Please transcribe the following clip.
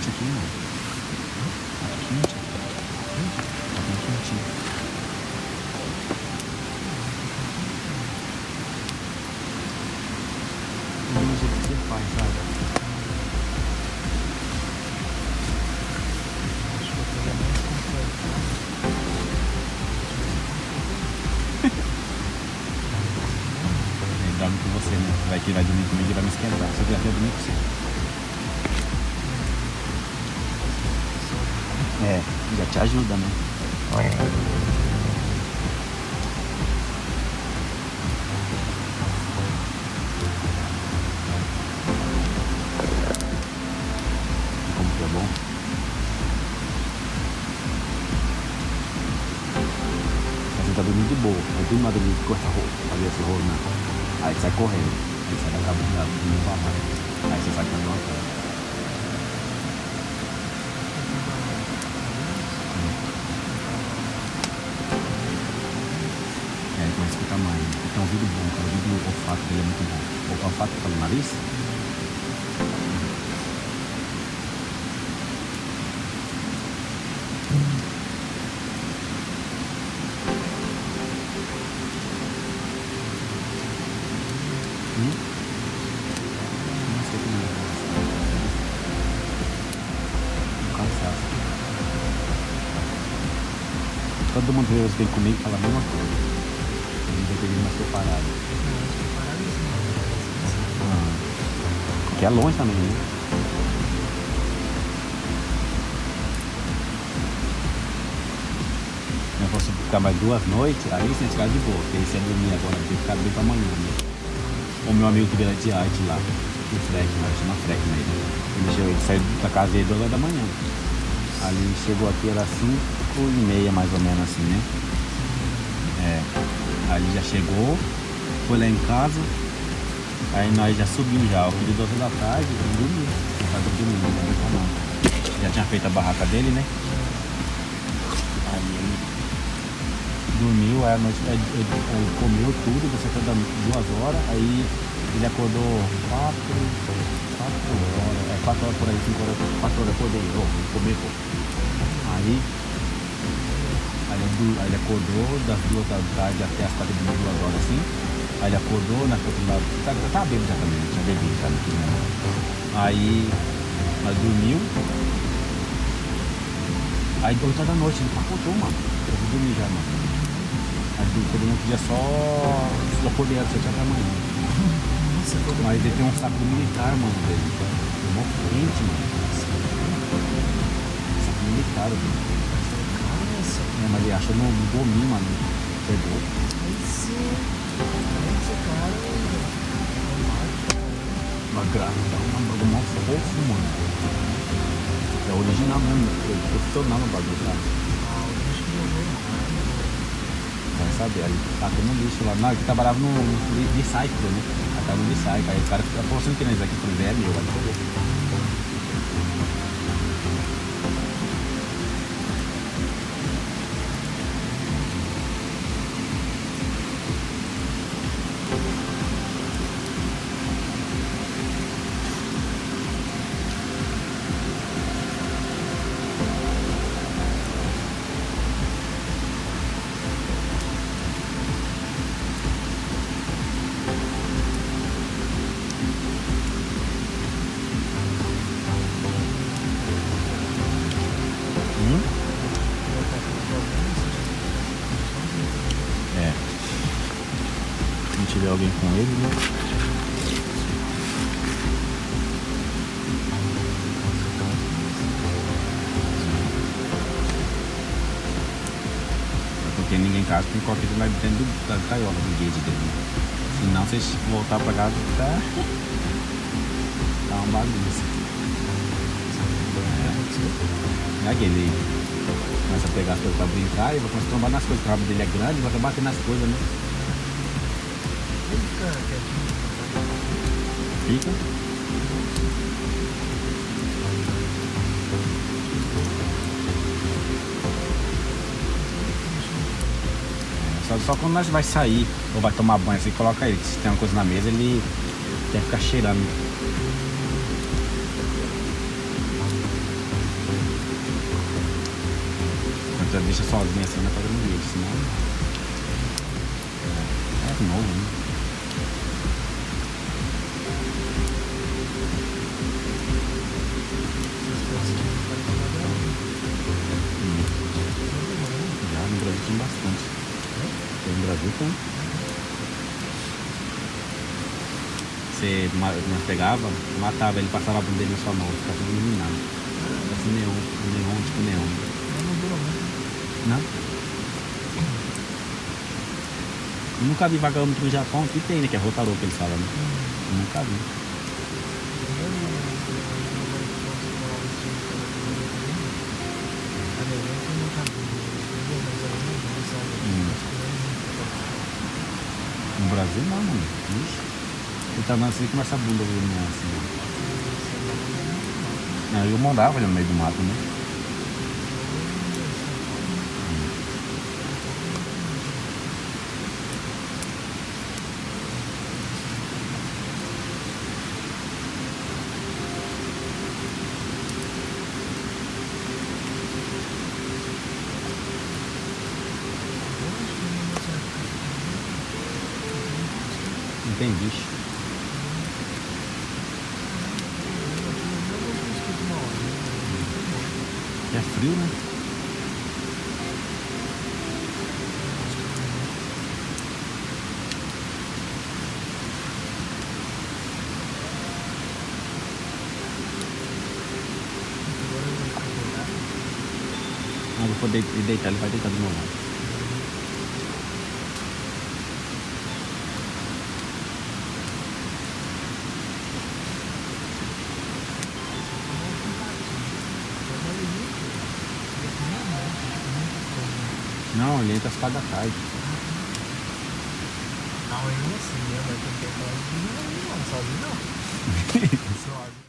quente aqui, mano. Tá quente. Tá bem quentinho. Do jeito que você faz, sabe? Acho que eu vou pegar mais conforto. Ele dorme com você, né? Vai que vai dormir comigo e vai me esquentar. Se eu quiser dormir com você. É, já te ajuda, né? Como que é bom? Mas você tá dormindo de boa. Aí do nada ele corta a roupa, fazer esse rolo, né? Aí sai correndo. Aí sai da cabine, não vai mais. Aí você sai com a nota. É, ele começa com o tamanho. Ele tem um ouvido bom, cara. O ouvido, o olfato dele é muito bom. O olfato tá no nariz? Não sei como é. Um cansaço. Todo mundo que vem comigo fala a mesma coisa. Ele vai ter que ir mais preparado. Que é longe também, né? Eu posso ficar mais 2 noites, aí você ficar de boa, porque aí você dormir agora, tem que ficar bem pra amanhã, né? O meu amigo que veio de arte lá, o Freck, né? Chama Freck, né? Ele saiu da casa dele 2 horas da manhã. Ali ele chegou aqui, era 5h30 mais ou menos assim, né? É. Aí ele já chegou, foi lá em casa, aí nós já subimos já, o filho de 2 horas da tarde, e dormiu. Já tá dormindo, não reclamando. Já tinha feito a barraca dele, né? Aí ele dormiu, aí à noite ele comeu tudo, você foi dando 2 horas, aí ele acordou 4 horas, 4 horas por aí, 5 horas, 4 horas acordei, comer, pô. Aí ele acordou das 2 da tarde até as 4 da 2 horas assim. Aí ele acordou, na tava bêbado já também, tinha bebido, sabe? Aí nós dormiu. Aí 8 horas da noite, ele acordou, mano. Eu vou dormir já, mano. Aí todo mundo podia só acordei às 7 horas da manhã. Mas ele tem um saco militar, mano, dele. Mó quente, mano. Saco militar, velho. É, mas ele achou no gominho, mano. Pegou. Uma grana, um bagulho mó fofo, mano. É original mesmo, é profissional no bagulho, sabe? Vai saber, aí tá tendo lixo lá. Não, ele trabalhava no recycle, né? Aí tava no recycle. Aí o cara falou, você não tem isso aqui? Eu falei, é meu, vai foder. É. Se não tiver alguém com ele, né? Porque ninguém em casa tem qualquer coisa lá dentro da gaiola, do gate dele, né? Senão vocês voltar pra casa tá uma bagunça. É aquele começa a pegar as coisas pra brincar e vai começar a trombar nas coisas, o rabo dele é grande, vai bater nas coisas, né? Fica. Só quando nós vai sair ou vai tomar banho, você coloca ele. Se tem uma coisa na mesa, ele tem que ficar cheirando. já deixa sozinho assim, não é pra dormir, senão. É novo, né? Já no Brasil tem bastante. No Brasil tem. Você pegava, matava ele, passava a bunda dele na sua mão, ficava tudo iluminado. Assim, neon, tipo neon. Não durou muito. Não? Nunca vi vagabundo no Japão, aqui tem, né? Que é Rotarô que eles falam, né? Nunca vi. No Brasil não, mano. Ixi. Ele tá andando assim com essa bunda iluminada assim. Não, eu morava ali no meio do mato, né? Não tem bicho. É frio, né? Quando eu for deitar, ele vai deitar do meu lado. Não, ele entra às 4 da tarde. Não, ainda assim, né? Mas tem que ter coragem de não, sozinho não. Sozinho.